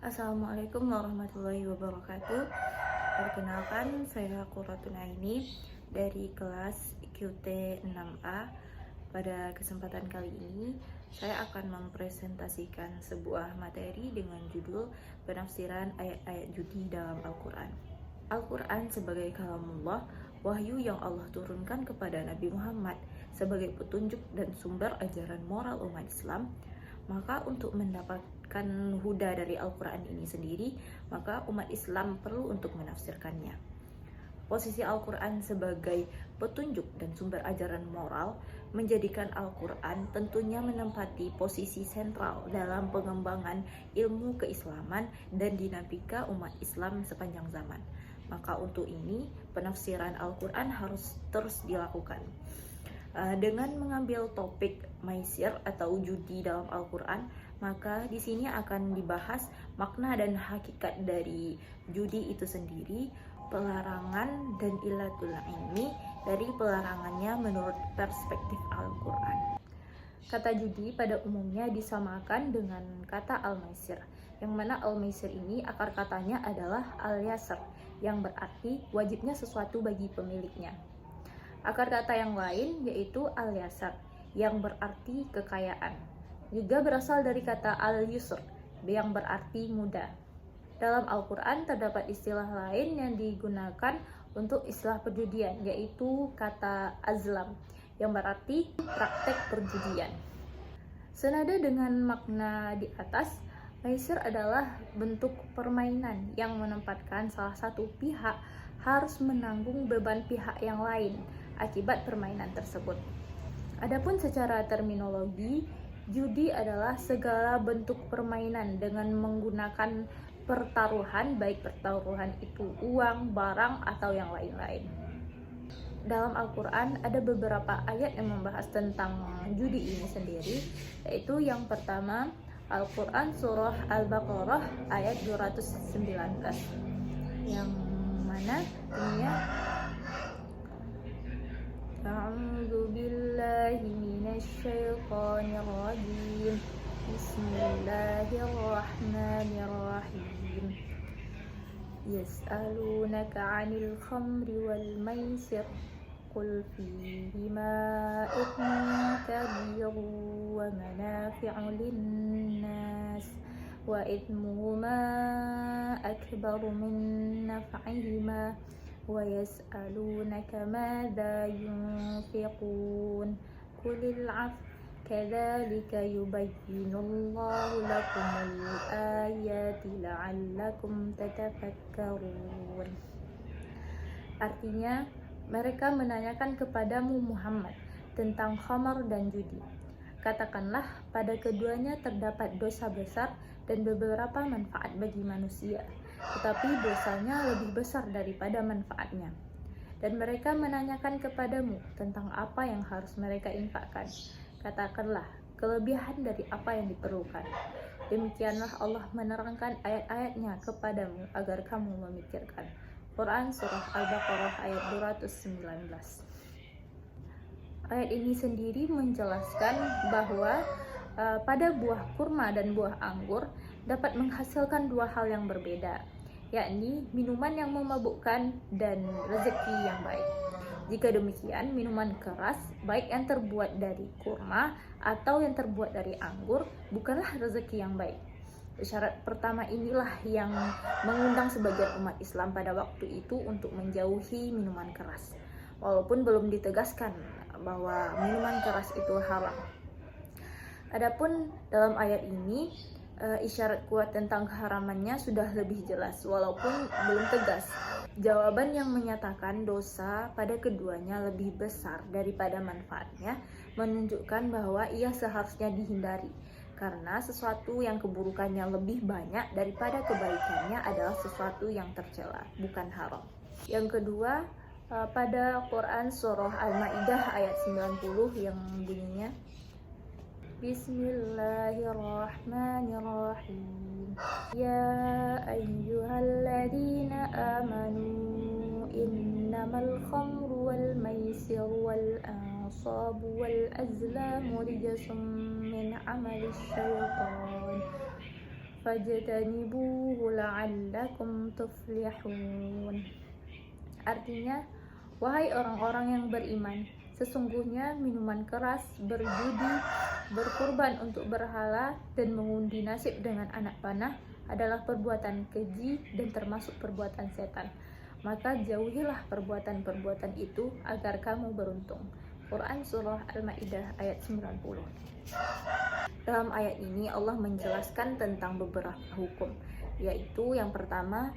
Assalamualaikum warahmatullahi wabarakatuh. Perkenalkan, saya Qurratun Aini dari kelas QT 6A. Pada kesempatan kali ini, saya akan mempresentasikan sebuah materi dengan judul penafsiran ayat-ayat judi dalam Al-Quran. Al-Quran sebagai kalamullah, wahyu yang Allah turunkan kepada Nabi Muhammad sebagai petunjuk dan sumber ajaran moral umat Islam. Maka untuk mendapatkan huda dari Al-Quran ini sendiri, maka umat Islam perlu untuk menafsirkannya. Posisi Al-Quran sebagai petunjuk dan sumber ajaran moral menjadikan Al-Quran tentunya menempati posisi sentral dalam pengembangan ilmu keislaman dan dinamika umat Islam sepanjang zaman. Maka untuk ini, penafsiran Al-Quran harus terus dilakukan. Dengan mengambil topik maisir atau judi dalam Al-Quran, maka di sini akan dibahas makna dan hakikat dari judi itu sendiri, pelarangan dan ilatul ilmi dari pelarangannya menurut perspektif Al-Quran. Kata judi pada umumnya disamakan dengan kata al-maisir, yang mana al-maisir ini akar katanya adalah al-yasr, yang berarti wajibnya sesuatu bagi pemiliknya. Akar kata yang lain yaitu al-yasar, yang berarti kekayaan. Juga berasal dari kata al-yusr, yang berarti mudah. Dalam Al-Quran terdapat istilah lain yang digunakan untuk istilah perjudian, yaitu kata azlam, yang berarti praktek perjudian. Senada dengan makna di atas, maisir adalah bentuk permainan yang menempatkan salah satu pihak harus menanggung beban pihak yang lain akibat permainan tersebut. Adapun secara terminologi, judi adalah segala bentuk permainan dengan menggunakan pertaruhan, baik pertaruhan itu uang, barang, atau yang lain-lain. Dalam Al-Quran ada beberapa ayat yang membahas tentang judi ini sendiri, yaitu yang pertama Al-Quran surah Al-Baqarah ayat 219, yang mana bunyinya A'udzu billahi minasyaitonir rajim. Bismillahirrahmanirrahim. Yas'alunaka 'anil khamri wal maisir qul fihima ithmun kabirun wa manafi'u lin-nas wa ithmuhuma akbaru min naf'ihima wa yas'alunaka madza yunfiqun qulil 'afwa kadzalika yubayyinullahu lakumul ayati la'allakum tatafakkarun. Artinya, mereka menanyakan kepadamu Muhammad tentang khamar dan judi. Katakanlah, pada keduanya terdapat dosa besar dan beberapa manfaat bagi manusia, tetapi dosanya lebih besar daripada manfaatnya. Dan mereka menanyakan kepadamu tentang apa yang harus mereka infakkan. Katakanlah, kelebihan dari apa yang diperlukan. Demikianlah Allah menerangkan ayat-ayatnya kepadamu agar kamu memikirkan. Quran Surah Al-Baqarah ayat 219. Ayat ini sendiri menjelaskan bahwa pada buah kurma dan buah anggur dapat menghasilkan dua hal yang berbeda, yakni minuman yang memabukkan dan rezeki yang baik. Jika demikian, minuman keras, baik yang terbuat dari kurma atau yang terbuat dari anggur, bukanlah rezeki yang baik. Syarat pertama inilah yang mengundang sebagian umat Islam pada waktu itu untuk menjauhi minuman keras, walaupun belum ditegaskan bahwa minuman keras itu haram. Adapun dalam ayat ini, isyarat kuat tentang keharamannya sudah lebih jelas, walaupun belum tegas. Jawaban yang menyatakan dosa pada keduanya lebih besar daripada manfaatnya menunjukkan bahwa ia seharusnya dihindari, karena sesuatu yang keburukannya lebih banyak daripada kebaikannya adalah sesuatu yang tercela, bukan haram. Yang kedua, pada Quran surah Al-Maidah ayat 90 yang bunyinya Bismillahirrahmanirrahim. Ya ayyuhalladzina amanu innamal khamru wal maisir wal ansabu wal azlamu rijsum min amali syaitan fajtanibuhu la'allakum tuflihun. Artinya, wahai orang-orang yang beriman, sesungguhnya minuman keras, berjudi, berkurban untuk berhala, dan mengundi nasib dengan anak panah adalah perbuatan keji dan termasuk perbuatan setan. Maka jauhilah perbuatan-perbuatan itu agar kamu beruntung. Quran Surah Al-Ma'idah ayat 90. Dalam ayat ini Allah menjelaskan tentang beberapa hukum, yaitu yang pertama,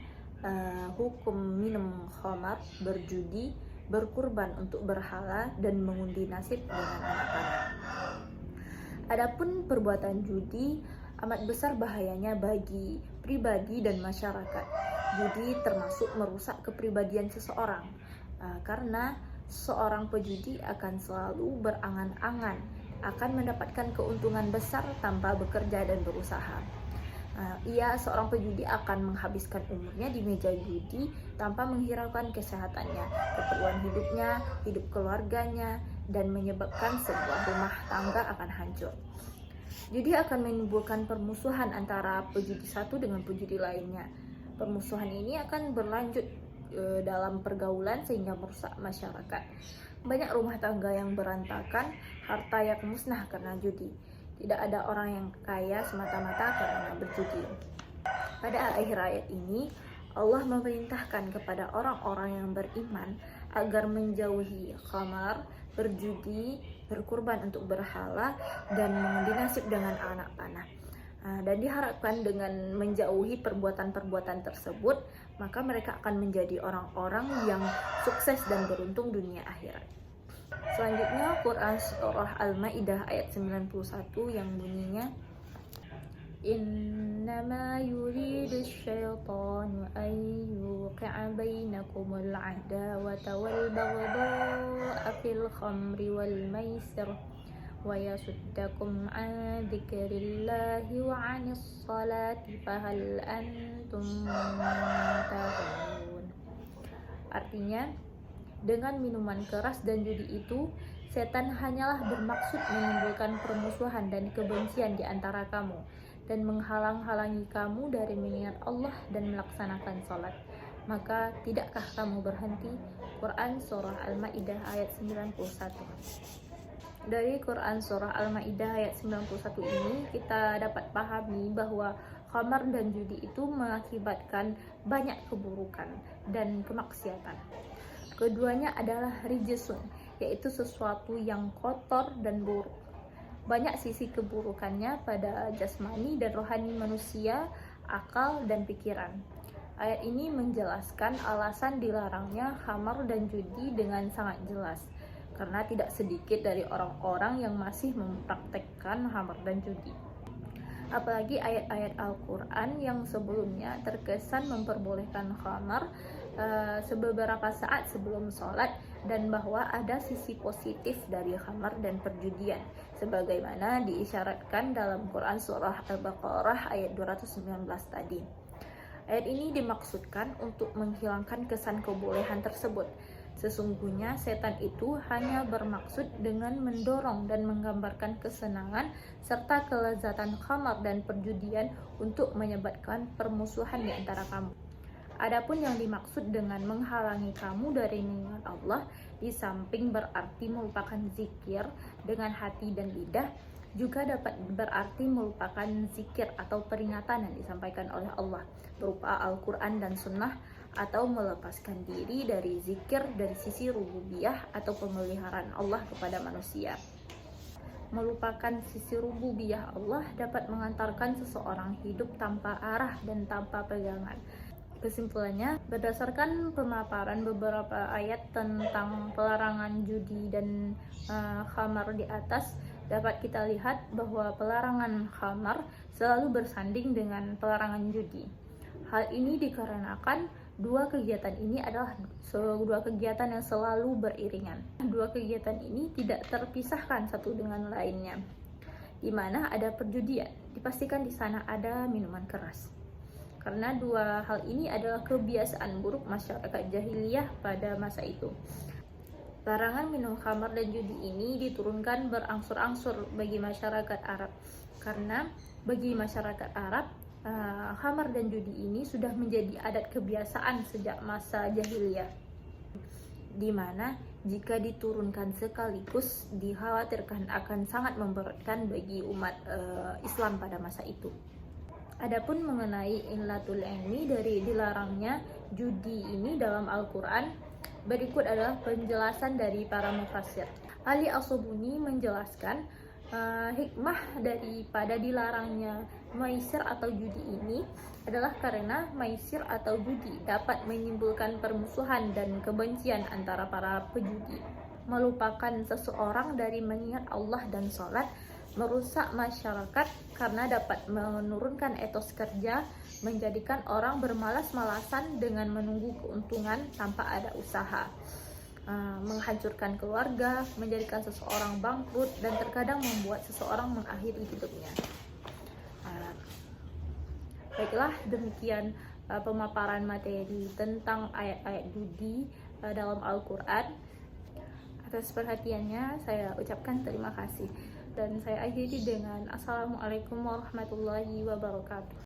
hukum minum khamar, berjudi, berkurban untuk berhala, dan mengundi nasib dengan anak panah. Adapun perbuatan judi amat besar bahayanya bagi pribadi dan masyarakat. Judi termasuk merusak kepribadian seseorang, karena seorang pejudi akan selalu berangan-angan akan mendapatkan keuntungan besar tanpa bekerja dan berusaha. Seorang pejudi akan menghabiskan umurnya di meja judi tanpa menghiraukan kesehatannya, keperluan hidupnya, hidup keluarganya, dan menyebabkan sebuah rumah tangga akan hancur. Judi akan menimbulkan permusuhan antara pejudi satu dengan pejudi lainnya. Permusuhan ini akan berlanjut dalam pergaulan sehingga merusak masyarakat. Banyak rumah tangga yang berantakan, harta yang musnah karena judi. Tidak ada orang yang kaya semata-mata karena berjudi. Pada akhir ayat ini, Allah memerintahkan kepada orang-orang yang beriman agar menjauhi khamar, berjudi, berkurban untuk berhala, dan mengundi nasib dengan anak panah. Dan diharapkan dengan menjauhi perbuatan-perbuatan tersebut, maka mereka akan menjadi orang-orang yang sukses dan beruntung dunia akhirat. Selanjutnya Quran Surah Al-Ma'idah ayat 91 yang bunyinya, Innama yuridu syaitanu an yuqi'a bainakumul adawata wal baghdha'a fil khamri wal maisir wa yasuddakum an dzikrillahi wa 'anis salati fahal antum muntahun. Artinya, dengan minuman keras dan judi itu, setan hanyalah bermaksud menimbulkan permusuhan dan kebencian di antara kamu dan menghalang-halangi kamu dari mengingat Allah dan melaksanakan salat. Maka tidakkah kamu berhenti? Quran Surah Al-Ma'idah ayat 91. Dari Quran Surah Al-Ma'idah ayat 91 ini kita dapat pahami bahwa khamar dan judi itu mengakibatkan banyak keburukan dan kemaksiatan. Keduanya adalah rijisun, yaitu sesuatu yang kotor dan buruk. Banyak sisi keburukannya pada jasmani dan rohani manusia, akal dan pikiran. Ayat ini menjelaskan alasan dilarangnya khamar dan judi dengan sangat jelas, karena tidak sedikit dari orang-orang yang masih mempraktekkan khamar dan judi. Apalagi ayat-ayat Al-Quran yang sebelumnya terkesan memperbolehkan khamar beberapa saat sebelum sholat, dan bahwa ada sisi positif dari khamar dan perjudian sebagaimana diisyaratkan dalam Quran Surah Al-Baqarah ayat 219 tadi. Ayat ini dimaksudkan untuk menghilangkan kesan kebolehan tersebut. Sesungguhnya setan itu hanya bermaksud dengan mendorong dan menggambarkan kesenangan serta kelezatan khamar dan perjudian untuk menyebabkan permusuhan di antara kamu. Adapun yang dimaksud dengan menghalangi kamu dari mengingat Allah, di samping berarti melupakan zikir dengan hati dan lidah, juga dapat berarti melupakan zikir atau peringatan yang disampaikan oleh Allah berupa Al-Quran dan Sunnah, atau melepaskan diri dari zikir dari sisi rububiyah atau pemeliharaan Allah kepada manusia. Melupakan sisi rububiyah Allah dapat mengantarkan seseorang hidup tanpa arah dan tanpa pegangan. Kesimpulannya, berdasarkan pemaparan beberapa ayat tentang pelarangan judi dan khamar di atas, dapat kita lihat bahwa pelarangan khamar selalu bersanding dengan pelarangan judi. Hal ini dikarenakan dua kegiatan ini adalah dua kegiatan yang selalu beriringan. Dua kegiatan ini tidak terpisahkan satu dengan lainnya. Di mana ada perjudian, dipastikan di sana ada minuman keras. Karena dua hal ini adalah kebiasaan buruk masyarakat jahiliyah pada masa itu. Larangan minum khamar dan judi ini diturunkan berangsur-angsur bagi masyarakat Arab. Karena bagi masyarakat Arab, khamar dan judi ini sudah menjadi adat kebiasaan sejak masa jahiliyah, di mana jika diturunkan sekaligus dikhawatirkan akan sangat memberatkan bagi umat Islam pada masa itu. Adapun mengenai illatul ilmi dari dilarangnya judi ini dalam Al-Quran, berikut adalah penjelasan dari para mufassir. Ali As-Subuni menjelaskan hikmah daripada dilarangnya maisir atau judi ini adalah karena maisir atau judi dapat menimbulkan permusuhan dan kebencian antara para pejudi, melupakan seseorang dari mengingat Allah dan sholat, merusak masyarakat karena dapat menurunkan etos kerja, menjadikan orang bermalas-malasan dengan menunggu keuntungan tanpa ada usaha, menghancurkan keluarga, menjadikan seseorang bangkrut, dan terkadang membuat seseorang mengakhiri hidupnya. Baiklah, demikian pemaparan materi tentang ayat-ayat judi dalam Al-Quran. Atas perhatiannya saya ucapkan terima kasih, dan saya akhiri dengan Assalamualaikum warahmatullahi wabarakatuh.